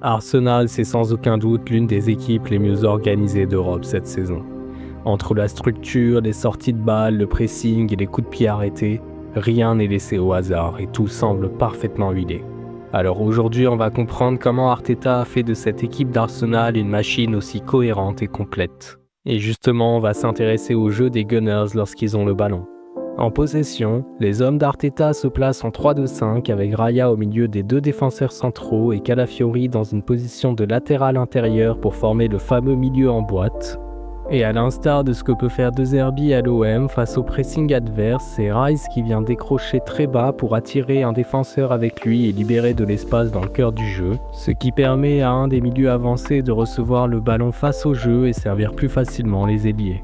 Arsenal, c'est sans aucun doute l'une des équipes les mieux organisées d'Europe cette saison. Entre la structure, les sorties de balles, le pressing et les coups de pied arrêtés, rien n'est laissé au hasard et tout semble parfaitement huilé. Alors aujourd'hui, on va comprendre comment Arteta a fait de cette équipe d'Arsenal une machine aussi cohérente et complète. Et justement, on va s'intéresser au jeu des Gunners lorsqu'ils ont le ballon. En possession, les hommes d'Arteta se placent en 3-2-5 avec Raya au milieu des deux défenseurs centraux et Calafiori dans une position de latéral intérieur pour former le fameux milieu en boîte. Et à l'instar de ce que peut faire De Zerbi à l'OM face au pressing adverse, c'est Rice qui vient décrocher très bas pour attirer un défenseur avec lui et libérer de l'espace dans le cœur du jeu, ce qui permet à un des milieux avancés de recevoir le ballon face au jeu et servir plus facilement les ailiers.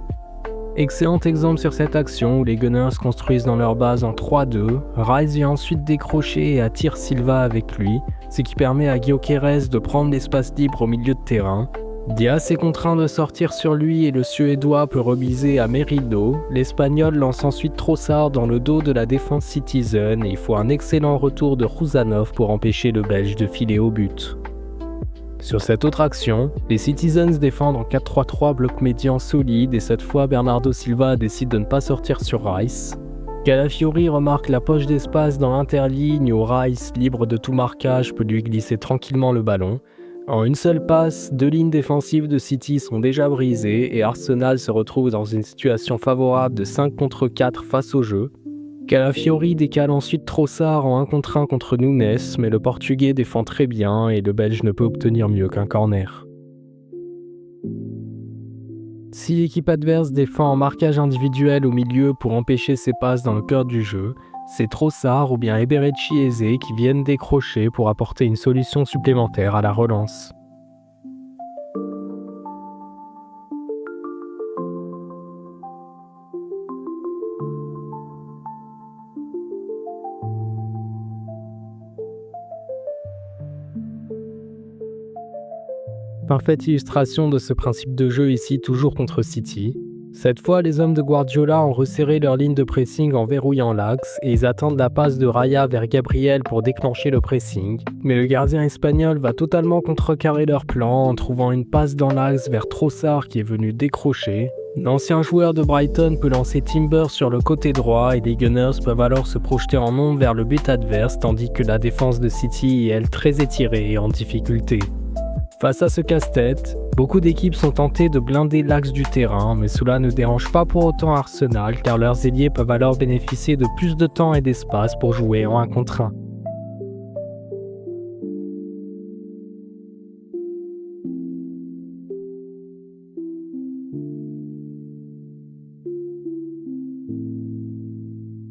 Excellent exemple sur cette action où les Gunners construisent dans leur base en 3-2, Rice vient ensuite décrocher et attire Silva avec lui, ce qui permet à Gyökeres de prendre l'espace libre au milieu de terrain. Diaz est contraint de sortir sur lui et le Suédois peut remiser à Merino. L'Espagnol lance ensuite Trossard dans le dos de la défense Citizen et il faut un excellent retour de Rouzanov pour empêcher le Belge de filer au but. Sur cette autre action, les Citizens défendent en 4-3-3 bloc médian solide et cette fois Bernardo Silva décide de ne pas sortir sur Rice. Calafiori remarque la poche d'espace dans l'interligne où Rice, libre de tout marquage, peut lui glisser tranquillement le ballon. En une seule passe, deux lignes défensives de City sont déjà brisées et Arsenal se retrouve dans une situation favorable de 5 contre 4 face au jeu. Calafiori décale ensuite Trossard en 1 contre 1 contre Nunes, mais le Portugais défend très bien et le Belge ne peut obtenir mieux qu'un corner. Si l'équipe adverse défend en marquage individuel au milieu pour empêcher ses passes dans le cœur du jeu, c'est Trossard ou bien Eberechi Eze qui viennent décrocher pour apporter une solution supplémentaire à la relance. Parfaite illustration de ce principe de jeu ici toujours contre City. Cette fois, les hommes de Guardiola ont resserré leur ligne de pressing en verrouillant l'axe et ils attendent la passe de Raya vers Gabriel pour déclencher le pressing. Mais le gardien espagnol va totalement contrecarrer leur plan en trouvant une passe dans l'axe vers Trossard qui est venu décrocher. L'ancien joueur de Brighton peut lancer Timber sur le côté droit et les Gunners peuvent alors se projeter en ombre vers le but adverse tandis que la défense de City est elle très étirée et en difficulté. Face à ce casse-tête, beaucoup d'équipes sont tentées de blinder l'axe du terrain, mais cela ne dérange pas pour autant Arsenal car leurs ailiers peuvent alors bénéficier de plus de temps et d'espace pour jouer en 1 contre 1.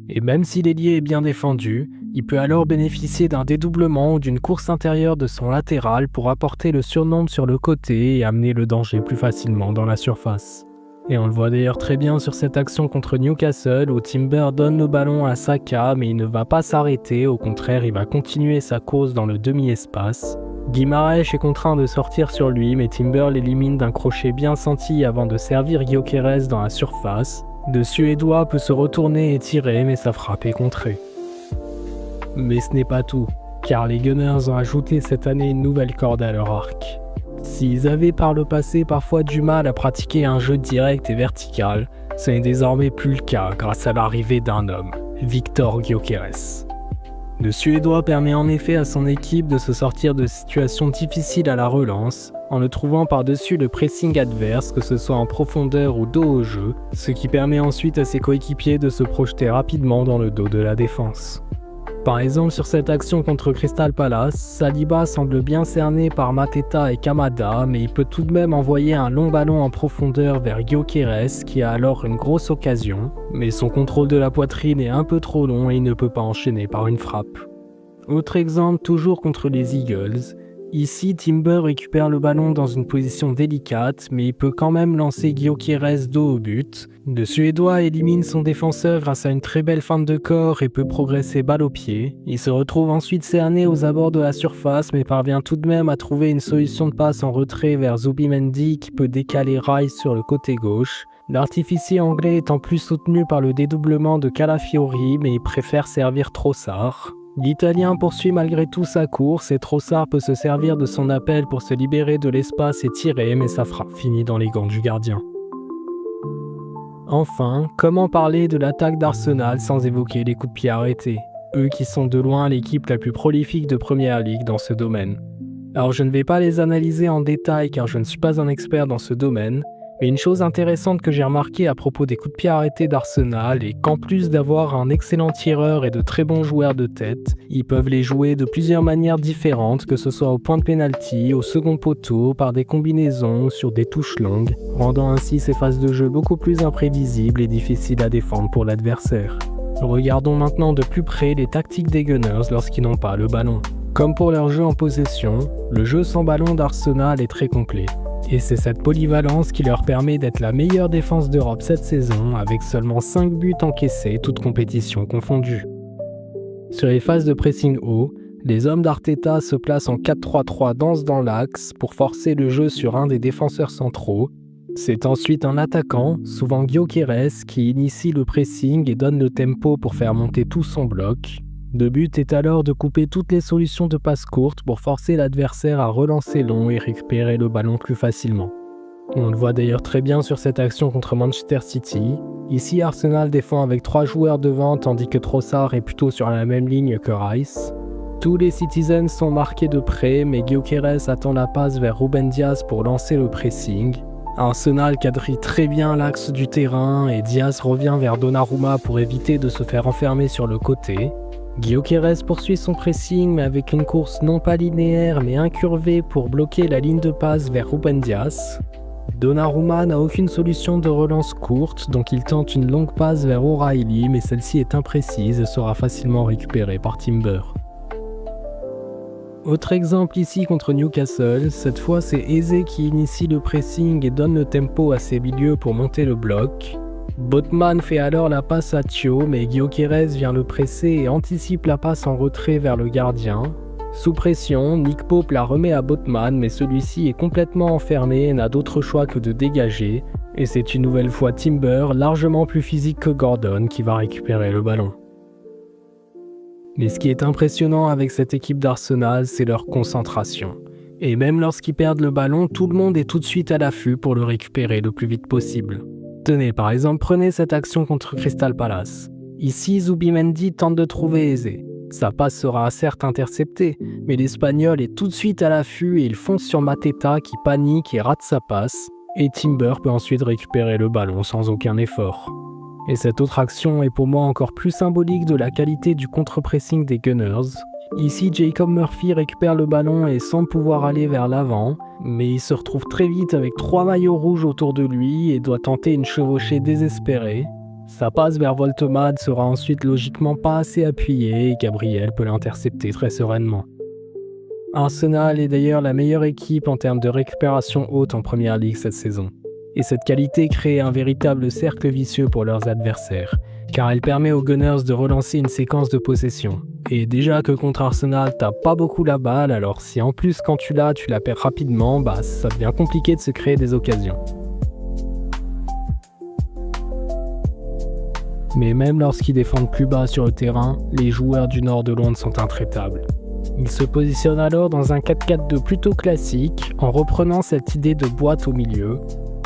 Et même si l'ailier est bien défendu, il peut alors bénéficier d'un dédoublement ou d'une course intérieure de son latéral pour apporter le surnombre sur le côté et amener le danger plus facilement dans la surface. Et on le voit d'ailleurs très bien sur cette action contre Newcastle où Timber donne le ballon à Saka mais il ne va pas s'arrêter, au contraire il va continuer sa course dans le demi-espace. Guimaraes est contraint de sortir sur lui mais Timber l'élimine d'un crochet bien senti avant de servir Gyökeres dans la surface. Le Suédois peut se retourner et tirer mais sa frappe est contrée. Mais ce n'est pas tout, car les Gunners ont ajouté cette année une nouvelle corde à leur arc. S'ils avaient par le passé parfois du mal à pratiquer un jeu direct et vertical, ce n'est désormais plus le cas grâce à l'arrivée d'un homme, Viktor Gyökeres. Le Suédois permet en effet à son équipe de se sortir de situations difficiles à la relance, en le trouvant par-dessus le pressing adverse, que ce soit en profondeur ou dos au jeu, ce qui permet ensuite à ses coéquipiers de se projeter rapidement dans le dos de la défense. Par exemple, sur cette action contre Crystal Palace, Saliba semble bien cerné par Mateta et Kamada, mais il peut tout de même envoyer un long ballon en profondeur vers Gyökeres qui a alors une grosse occasion, mais son contrôle de la poitrine est un peu trop long et il ne peut pas enchaîner par une frappe. Autre exemple, toujours contre les Eagles. Ici, Timber récupère le ballon dans une position délicate, mais il peut quand même lancer Gyökeres dos au but. Le Suédois élimine son défenseur grâce à une très belle feinte de corps et peut progresser balle au pied. Il se retrouve ensuite cerné aux abords de la surface, mais parvient tout de même à trouver une solution de passe en retrait vers Zubimendi qui peut décaler Rice sur le côté gauche. L'artificier anglais est en plus soutenu par le dédoublement de Calafiori, mais il préfère servir Trossard. L'Italien poursuit malgré tout sa course et Trossard peut se servir de son appel pour se libérer de l'espace et tirer, mais sa frappe finit dans les gants du gardien. Enfin, comment parler de l'attaque d'Arsenal sans évoquer les coups de pied arrêtés, eux qui sont de loin l'équipe la plus prolifique de Première Ligue dans ce domaine. Alors je ne vais pas les analyser en détail car je ne suis pas un expert dans ce domaine, mais une chose intéressante que j'ai remarquée à propos des coups de pied arrêtés d'Arsenal est qu'en plus d'avoir un excellent tireur et de très bons joueurs de tête, ils peuvent les jouer de plusieurs manières différentes, que ce soit au point de pénalty, au second poteau, par des combinaisons, sur des touches longues, rendant ainsi ces phases de jeu beaucoup plus imprévisibles et difficiles à défendre pour l'adversaire. Regardons maintenant de plus près les tactiques des Gunners lorsqu'ils n'ont pas le ballon. Comme pour leur jeu en possession, le jeu sans ballon d'Arsenal est très complet. Et c'est cette polyvalence qui leur permet d'être la meilleure défense d'Europe cette saison, avec seulement 5 buts encaissés, toutes compétitions confondues. Sur les phases de pressing haut, les hommes d'Arteta se placent en 4-3-3 dense dans l'axe pour forcer le jeu sur un des défenseurs centraux. C'est ensuite un attaquant, souvent Gyökeres, qui initie le pressing et donne le tempo pour faire monter tout son bloc. Le but est alors de couper toutes les solutions de passe courte pour forcer l'adversaire à relancer long et récupérer le ballon plus facilement. On le voit d'ailleurs très bien sur cette action contre Manchester City. Ici, Arsenal défend avec 3 joueurs devant tandis que Trossard est plutôt sur la même ligne que Rice. Tous les Citizens sont marqués de près, mais Gyökeres attend la passe vers Ruben Dias pour lancer le pressing. Arsenal quadrille très bien l'axe du terrain et Dias revient vers Donnarumma pour éviter de se faire enfermer sur le côté. Gyökeres poursuit son pressing mais avec une course non pas linéaire mais incurvée pour bloquer la ligne de passe vers Ruben Dias. Donnarumma n'a aucune solution de relance courte donc il tente une longue passe vers O'Reilly mais celle-ci est imprécise et sera facilement récupérée par Timber. Autre exemple ici contre Newcastle, cette fois c'est Eze qui initie le pressing et donne le tempo à ses milieux pour monter le bloc. Botman fait alors la passe à Thio, mais Gyökeres vient le presser et anticipe la passe en retrait vers le gardien. Sous pression, Nick Pope la remet à Botman, mais celui-ci est complètement enfermé et n'a d'autre choix que de dégager. Et c'est une nouvelle fois Timber, largement plus physique que Gordon, qui va récupérer le ballon. Mais ce qui est impressionnant avec cette équipe d'Arsenal, c'est leur concentration. Et même lorsqu'ils perdent le ballon, tout le monde est tout de suite à l'affût pour le récupérer le plus vite possible. Tenez, par exemple, prenez cette action contre Crystal Palace. Ici, Zubimendi tente de trouver Eze. Sa passe sera certes interceptée, mais l'Espagnol est tout de suite à l'affût et il fonce sur Mateta qui panique et rate sa passe, et Timber peut ensuite récupérer le ballon sans aucun effort. Et cette autre action est pour moi encore plus symbolique de la qualité du contre-pressing des Gunners. Ici, Jacob Murphy récupère le ballon et semble pouvoir aller vers l'avant, mais il se retrouve très vite avec 3 maillots rouges autour de lui et doit tenter une chevauchée désespérée. Sa passe vers Voltemade sera ensuite logiquement pas assez appuyée et Gabriel peut l'intercepter très sereinement. Arsenal est d'ailleurs la meilleure équipe en termes de récupération haute en Première Ligue cette saison. Et cette qualité crée un véritable cercle vicieux pour leurs adversaires, car elle permet aux Gunners de relancer une séquence de possession. Et déjà que contre Arsenal, t'as pas beaucoup la balle, alors si en plus quand tu la perds rapidement, ça devient compliqué de se créer des occasions. Mais même lorsqu'ils défendent plus bas sur le terrain, les joueurs du nord de Londres sont intraitables. Ils se positionnent alors dans un 4-4-2 plutôt classique, en reprenant cette idée de boîte au milieu.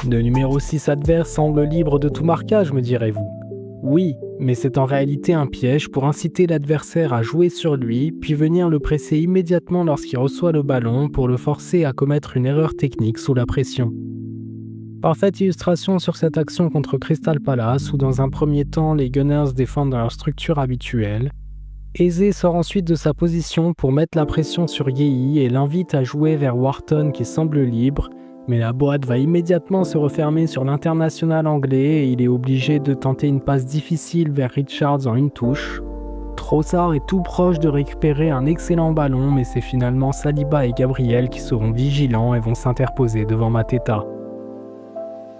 Le numéro 6 adverse semble libre de tout marquage, me direz-vous. Oui, mais c'est en réalité un piège pour inciter l'adversaire à jouer sur lui, puis venir le presser immédiatement lorsqu'il reçoit le ballon pour le forcer à commettre une erreur technique sous la pression. Parfaite illustration sur cette action contre Crystal Palace où dans un premier temps les Gunners défendent dans leur structure habituelle. Eze sort ensuite de sa position pour mettre la pression sur Yehi et l'invite à jouer vers Wharton qui semble libre, mais la boîte va immédiatement se refermer sur l'international anglais et il est obligé de tenter une passe difficile vers Richards en une touche. Trossard est tout proche de récupérer un excellent ballon, mais c'est finalement Saliba et Gabriel qui seront vigilants et vont s'interposer devant Mateta.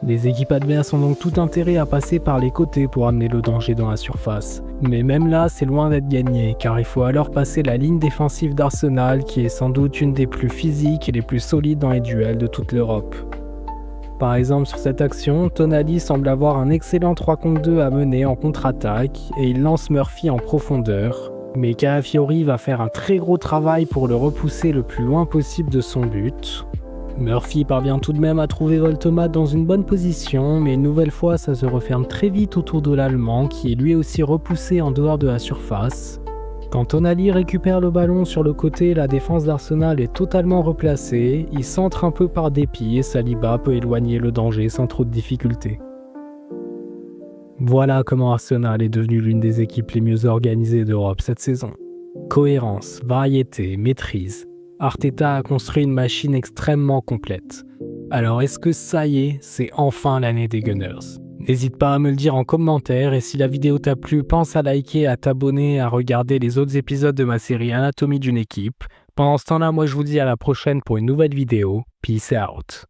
Les équipes adverses ont donc tout intérêt à passer par les côtés pour amener le danger dans la surface. Mais même là, c'est loin d'être gagné, car il faut alors passer la ligne défensive d'Arsenal, qui est sans doute une des plus physiques et les plus solides dans les duels de toute l'Europe. Par exemple, sur cette action, Tonali semble avoir un excellent 3 contre 2 à mener en contre-attaque, et il lance Murphy en profondeur. Mais Calafiori va faire un très gros travail pour le repousser le plus loin possible de son but. Murphy parvient tout de même à trouver Volthomat dans une bonne position, mais une nouvelle fois ça se referme très vite autour de l'Allemand qui est lui aussi repoussé en dehors de la surface. Quand Tonali récupère le ballon sur le côté, la défense d'Arsenal est totalement replacée, il centre un peu par dépit et Saliba peut éloigner le danger sans trop de difficultés. Voilà comment Arsenal est devenu l'une des équipes les mieux organisées d'Europe cette saison. Cohérence, variété, maîtrise. Arteta a construit une machine extrêmement complète. Alors est-ce que ça y est, c'est enfin l'année des Gunners ? N'hésite pas à me le dire en commentaire et si la vidéo t'a plu, pense à liker, à t'abonner, à regarder les autres épisodes de ma série Anatomie d'une équipe. Pendant ce temps-là, moi je vous dis à la prochaine pour une nouvelle vidéo. Peace out.